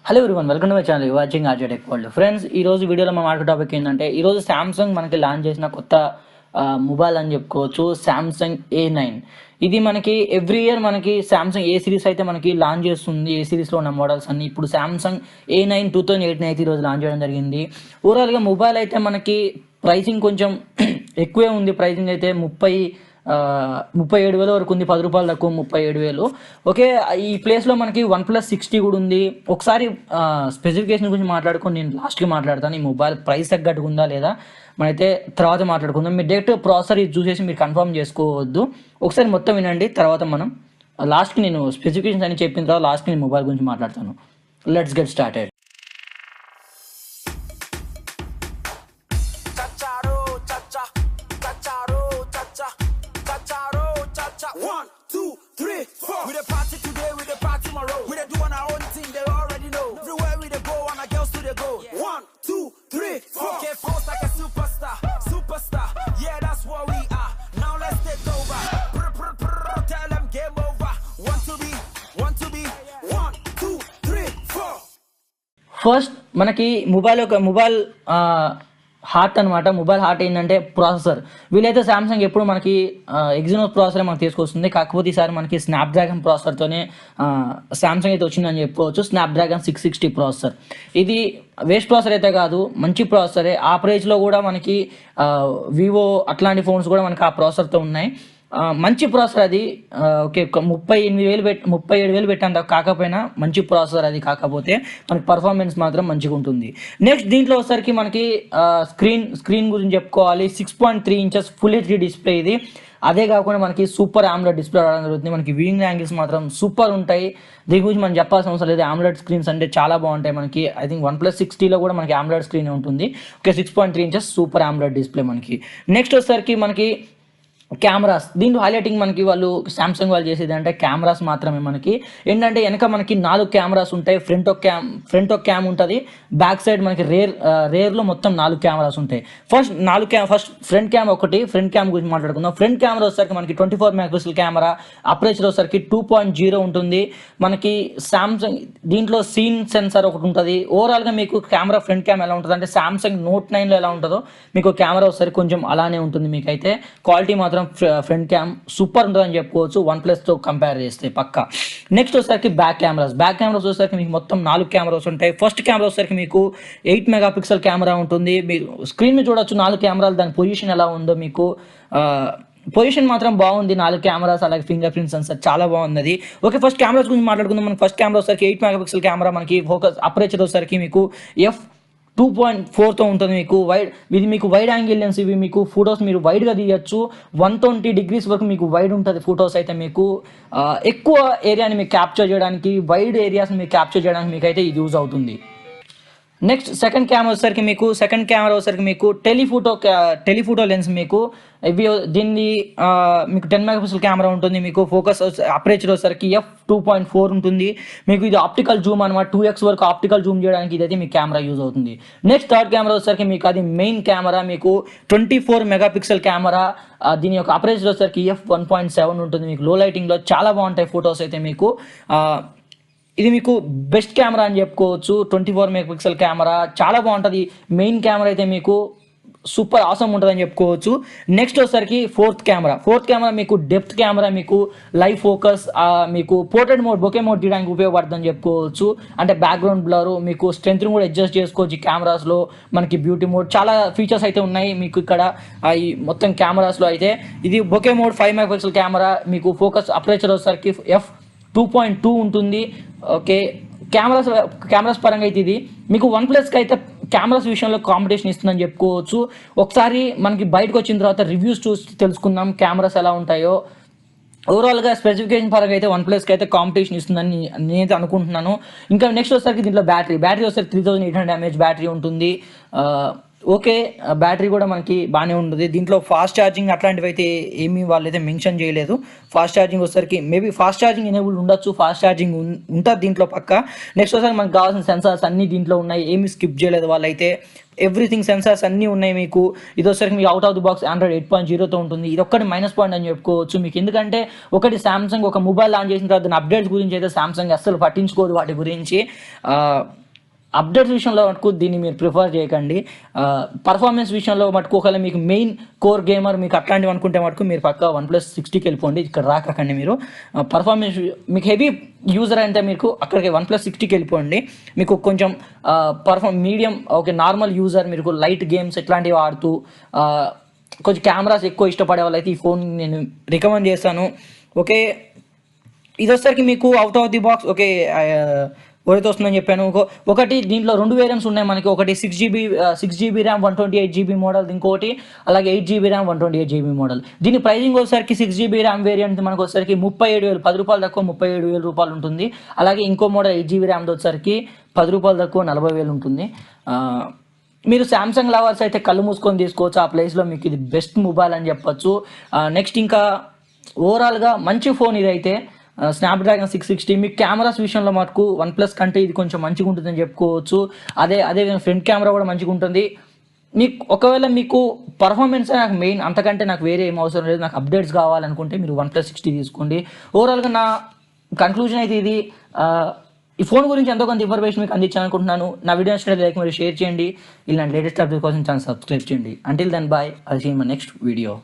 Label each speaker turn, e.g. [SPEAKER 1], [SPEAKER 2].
[SPEAKER 1] Hello everyone, welcome to my channel watching RJ tech world. Friends, ఈ రోజు వీడియోలో మా మార్కెట్ టాపిక్ ఏంటంటే ఈరోజు సామ్సంగ్ మనకి లాంచ్ చేసిన కొత్త మొబైల్ అని చెప్పుకోవచ్చు. Samsung A9. ఇది మనకి ఎవ్రీ ఇయర్ మనకి సామ్సంగ్ ఏ సిరీస్ అయితే మనకి లాంచ్ చేస్తుంది. ఏ సిరీస్లో ఉన్న మోడల్స్ అన్ని ఇప్పుడు సామ్సంగ్ A9 2018 అయితే ఈరోజు లాంచ్ చేయడం జరిగింది. ఓవరాల్గా మొబైల్ అయితే మనకి ప్రైసింగ్ కొంచెం ఎక్కువే ఉంది. ప్రైసింగ్ అయితే 37,000 వరకు ఉంది. 10 రూపాయలు తక్కువ 37,000. ఓకే, ఈ ప్లేస్లో మనకి OnePlus 60 కూడా ఉంది. ఒకసారి స్పెసిఫికేషన్ గురించి మాట్లాడుకొని నేను లాస్ట్కి మాట్లాడతాను. ఈ మొబైల్ ప్రైస్ తగ్గట్టుగా ఉందా లేదా మనైతే తర్వాత మాట్లాడుకుందాం. మీరు డైరెక్ట్ ప్రాసెసర్ ఇది చూసేసి మీరు కన్ఫర్మ్ చేసుకోవద్దు. ఒకసారి మొత్తం వినండి, తర్వాత మనం లాస్ట్కి నేను స్పెసిఫికేషన్స్ అని చెప్పిన తర్వాత లాస్ట్కి నేను మొబైల్ గురించి మాట్లాడతాను. Let's get started.
[SPEAKER 2] We the party today, we the party tomorrow. We the doing our own thing, they already know. Everywhere we the go, and our girls to the go. 1, 2, 3, 4. Okay, flows like a superstar, superstar. Yeah, that's what we are. Now let's take over. Brr, brr, brr, tell them game over. Want to be. 1, 2, 3, 4.
[SPEAKER 1] First మనకి mobile heart అనమాట. Mobile heart ఏంటంటే processor. వీళ్ళైతే Samsung ఎప్పుడు మనకి Exynos processor మనకు తీసుకొస్తుంది. కాకపోతే ఈసారి మనకి స్నాప్డ్రాగన్ ప్రాసెసర్తోనే సామ్సంగ్ అయితే వచ్చిందని చెప్పుకోవచ్చు. Snapdragon 660 processor. ఇది వేస్ట్ ప్రాసెసర్ అయితే కాదు, మంచి ప్రాసెసరే. ఆ ప్రైస్లో కూడా మనకి వివో అట్లాంటి ఫోన్స్ కూడా మనకి ఆ ప్రాసెసర్తో ఉన్నాయి. మంచి ప్రాసెసర్ అది. ఓకే, 37,000 పెట్టంత కాకపోయినా మంచి ప్రాసెసర్ అది. కాకపోతే మనకి పర్ఫార్మెన్స్ మాత్రం మంచిగా ఉంటుంది. నెక్స్ట్ దీంట్లో వచ్చేసరికి మనకి స్క్రీన్ గురించి చెప్పుకోవాలి. 6.3 ఇంచెస్ ఫుల్ హెచ్డి డిస్ప్లే ఇది. అదే కాకుండా మనకి సూపర్ AMOLED డిస్ప్లే రావడం జరుగుతుంది. మనకి వ్యూయింగ్ యాంగిల్స్ మాత్రం సూపర్ ఉంటాయి. దీని గురించి మనం చెప్పాల్సిన అవసరం లేదు. AMOLED స్క్రీన్స్ అంటే చాలా బాగుంటాయి. మనకి ఐ థింక్ OnePlus 60లో కూడా మనకి AMOLED స్క్రీన్ ఉంటుంది. Okay, 6.3 inches super AMOLED display మనకి. నెక్స్ట్ వచ్చేసరికి మనకి కెమెరాస్. దీంట్లో హైలైటింగ్ మనకి సామ్సంగ్ వాళ్ళు చేసేది అంటే కెమెరాస్ మాత్రమే. మనకి ఏంటంటే వెనక మనకి 4 కెమెరాస్ ఉంటాయి. ఫ్రంట్ ఒక క్యామ్ ఉంటుంది. బ్యాక్ సైడ్ మనకి రేర్లో మొత్తం 4 కెమెరాస్ ఉంటాయి. First front cam front cam గురించి మాట్లాడుకుందాం. ఫ్రంట్ కెమెరా వచ్చేసరికి మనకి 24 మెగాపిక్సెల్ కెమెరా. అపరేచర్ వచ్చేసరికి 2.0 ఉంటుంది. మనకి సామ్సంగ్ దీంట్లో సీన్ సెన్సార్ ఒకటి ఉంటుంది. ఓవరాల్గా మీకు కెమెరా ఫ్రంట్ క్యామ్ ఎలా ఉంటుంది అంటే సామ్సంగ్ Note 9లో ఎలా ఉంటుందో మీకు కెమెరా వచ్చేసరికి కొంచెం అలానే ఉంటుంది. మీకైతే క్వాలిటీ మాత్రం ఫ్రంట్ క్యామ్ సూపర్ ఉంటుందని చెప్పుకోవచ్చు OnePlus తో కంపేర్ చేస్తే పక్కా. నెక్స్ట్ వచ్చేసరికి బ్యాక్ కెమెరాస్ వచ్చేసరికి మీకు మొత్తం 4 కెమెరాస్ ఉంటాయి. ఫస్ట్ కెమెరా వచ్చేసరికి మీకు 8 మెగాపిక్సెల్ కెమెరా ఉంటుంది. మీరు స్క్రీన్ మీద చూడొచ్చు 4 కెమెరాలు. దాని పొజిషన్ ఎలా ఉందో మీకు పొజిషన్ మాత్రం బాగుంది. 4 కెమెరాస్, అలాగే ఫింగర్ ప్రింట్ సెన్సర్ చాలా బాగుంది. ఓకే, ఫస్ట్ కెమెరాస్ గురించి మాట్లాడుకుందాం. మనకి ఫస్ట్ కెమెరా వచ్చేసరికి 8 మెగాపిక్సెల్ కెమెరా. మనకి ఫోకస్ అపరేచర్ వచ్చేసరికి మీకు f2.4తో ఉంటుంది. ఇది మీకు వైడ్ యాంగిల్ లెన్స్. ఇవి మీకు ఫొటోస్ మీరు వైడ్గా తీయచ్చు. 120 degrees వరకు మీకు వైడ్ ఉంటుంది. ఫొటోస్ అయితే మీకు ఎక్కువ ఏరియాని మీకు క్యాప్చర్ చేయడానికి, వైడ్ ఏరియాస్ని మీకు క్యాప్చర్ చేయడానికి మీకు అయితే ఇది యూజ్ అవుతుంది. నెక్స్ట్ సెకండ్ కెమెరా వచ్చేసరికి మీకు టెలిఫోటో లెన్స్. మీకు దీన్ని మీకు 10 మెగాపిక్సెల్ కెమెరా ఉంటుంది. మీకు ఫోకస్ అపరేచర్ వచ్చేసరికి f2.4 ఉంటుంది. మీకు ఇది ఆప్టికల్ జూమ్ అనమాట. 2x వరకు ఆప్టికల్ జూమ్ చేయడానికి ఇదైతే మీ కెమెరా యూజ్ అవుతుంది. నెక్స్ట్ థర్డ్ కెమెరా వచ్చేసరికి మీకు అది మెయిన్ కెమెరా. మీకు 24 మెగాపిక్సెల్ కెమెరా. దీని యొక్క అపరేచర్ వచ్చేసరికి f1.7 ఉంటుంది. మీకు లో లైటింగ్లో చాలా బాగుంటాయి ఫొటోస్ అయితే. మీకు ఇది మీకు బెస్ట్ కెమెరా అని చెప్పుకోవచ్చు. 24 మెగాపిక్సెల్ కెమెరా చాలా బాగుంటుంది. మెయిన్ కెమెరా అయితే మీకు సూపర్ ఆసమ్ ఉంటుందని చెప్పుకోవచ్చు. నెక్స్ట్ వచ్చేసరికి ఫోర్త్ కెమెరా మీకు డెప్త్ కెమెరా. మీకు లైవ్ ఫోకస్, మీకు పోర్ట్రేట్ మోడ్, బొకే మోడ్ తీయడానికి ఉపయోగపడుతుందని చెప్పుకోవచ్చు. అంటే బ్యాక్గ్రౌండ్ బ్లర్, మీకు స్ట్రెంత్ని కూడా అడ్జస్ట్ చేసుకోవచ్చు. కెమెరాస్లో మనకి బ్యూటీ మోడ్ చాలా ఫీచర్స్ అయితే ఉన్నాయి మీకు ఇక్కడ ఈ మొత్తం కెమెరాస్లో. అయితే ఇది బొకే మోడ్ 5 మెగాపిక్సెల్ కెమెరా. మీకు ఫోకస్ అపరేచర్ వచ్చేసరికి f2.2 ఉంటుంది. ఓకే, కెమెరాస్ పరంగా అయితే ఇది మీకు OnePlusకి అయితే కెమెరాస్ విషయంలో కాంపిటీషన్ ఇస్తుందని చెప్పుకోవచ్చు. ఒకసారి మనకి బయటకు వచ్చిన తర్వాత రివ్యూస్ చూసి తెలుసుకుందాం కెమెరాస్ ఎలా ఉంటాయో. ఓవరాల్గా స్పెసిఫికేషన్ పరంగా అయితే OnePlusకి అయితే కాంపిటీషన్ ఇస్తుందని నేనైతే అనుకుంటున్నాను. ఇంకా నెక్స్ట్ వచ్చేసరికి దీంట్లో బ్యాటరీ వచ్చేసరికి 3800 mAh బ్యాటరీ ఉంటుంది. ఓకే బ్యాటరీ కూడా మనకి బాగానే ఉంటుంది. దీంట్లో ఫాస్ట్ ఛార్జింగ్ అట్లాంటివి అయితే ఏమీ వాళ్ళైతే మెన్షన్ చేయలేదు. ఫాస్ట్ ఛార్జింగ్ వచ్చేసరికి మేబీ ఫాస్ట్ ఛార్జింగ్ ఎనేబుల్ ఉండొచ్చు, ఫాస్ట్ ఛార్జింగ్ ఉంటుంది దీంట్లో పక్క. నెక్స్ట్ వచ్చేసరికి మనకు కావాల్సిన సెన్సార్స్ అన్నీ దీంట్లో ఉన్నాయి, ఏమీ స్కిప్ చేయలేదు వాళ్ళైతే. ఎవ్రీథింగ్ సెన్సార్స్ అన్నీ ఉన్నాయి మీకు. ఇది వచ్చేసరికి మీకు out of the box Android 8.0తో ఉంటుంది. ఇది ఒక్కటి మైనస్ పాయింట్ అని చెప్పుకోవచ్చు మీకు. ఎందుకంటే ఒకటి సామ్సంగ్ ఒక మొబైల్ లాంచ్ చేసిన తర్వాత దాని అప్డేట్స్ గురించి అయితే సామ్సంగ్ అస్సలు పట్టించుకోదు వాటి గురించి. అప్డేట్స్ విషయంలో మటుకు దీన్ని మీరు ప్రిఫర్ చేయకండి. పర్ఫార్మెన్స్ విషయంలో మటుకు ఒకవేళ మీకు మెయిన్ కోర్ గేమర్ మీకు అట్లాంటివి అనుకుంటే మటుకు మీరు పక్క OnePlus 60కి వెళ్ళిపోండి, ఇక్కడ రాకండి మీరు. పర్ఫార్మెన్స్ మీకు హెవీ యూజర్ అంటే మీకు అక్కడికి OnePlus 60కి వెళ్ళిపోండి. మీకు కొంచెం మీడియం ఓకే నార్మల్ యూజర్ మీకు లైట్ గేమ్స్ ఇట్లాంటివి ఆడుతూ కొంచెం కెమెరాస్ ఎక్కువ ఇష్టపడే వాళ్ళైతే ఈ ఫోన్ నేను రికమెండ్ చేస్తాను. ఓకే ఇది వచ్చేసరికి మీకు out of the box okay ఎవరైతే వస్తుందని చెప్పాను. ఒకటి దీంట్లో 2 వేరియంట్స్ ఉన్నాయి మనకి. ఒకటి 6GB ర్యామ్ 128GB మోడల్, ఇంకోటి అలాగే 8GB ర్యామ్ 128GB మోడల్. దీని ప్రైజింగ్ వచ్చేసరికి 6GB ర్యామ్ వేరియంట్ మనకు వచ్చేసరికి 37,000, 10 రూపాయలు తక్కువ 37,000 రూపాయలు ఉంటుంది. అలాగే ఇంకో మోడల్ 8GB ర్యామ్తో వచ్చేసరికి 10 రూపాయలు తక్కువ 40,000 ఉంటుంది. మీరు శాంసంగ్ లవర్స్ అయితే కళ్ళు మూసుకొని తీసుకోవచ్చు, ఆ ప్లేస్లో మీకు ఇది బెస్ట్ మొబైల్ అని చెప్పొచ్చు. నెక్స్ట్ ఇంకా ఓవరాల్గా మంచి ఫోన్ ఇదైతే స్నాప్డ్రాగన్ 660. మీకు కెమెరాస్ విషయంలో మటుకు OnePlus కంటే ఇది కొంచెం మంచిగా ఉంటుందని చెప్పుకోవచ్చు. అదే ఫ్రంట్ కెమెరా కూడా మంచిగా ఉంటుంది. మీకు ఒకవేళ మీకు పర్ఫార్మెన్స్ నాకు మెయిన్, అంతకంటే నాకు వేరే ఏం అవసరం లేదు, నాకు అప్డేట్స్ కావాలనుకుంటే మీరు OnePlus 60 తీసుకోండి. ఓవరాల్గా నా కన్క్లూజన్ అయితే ఇది. ఈ ఫోన్ గురించి ఎంతో కొంత ఇన్ఫర్మేషన్ మీకు అందించాను అనుకుంటున్నాను. నా వీడియో నచ్చినట్లయితే లైక్ మరియు షేర్ చేయండి. ఇలాంటి లేటెస్ట్ అప్డేట్ కోసం ఛానల్ సబ్స్క్రైబ్ చేయండి. Until then bye, I see in my next video.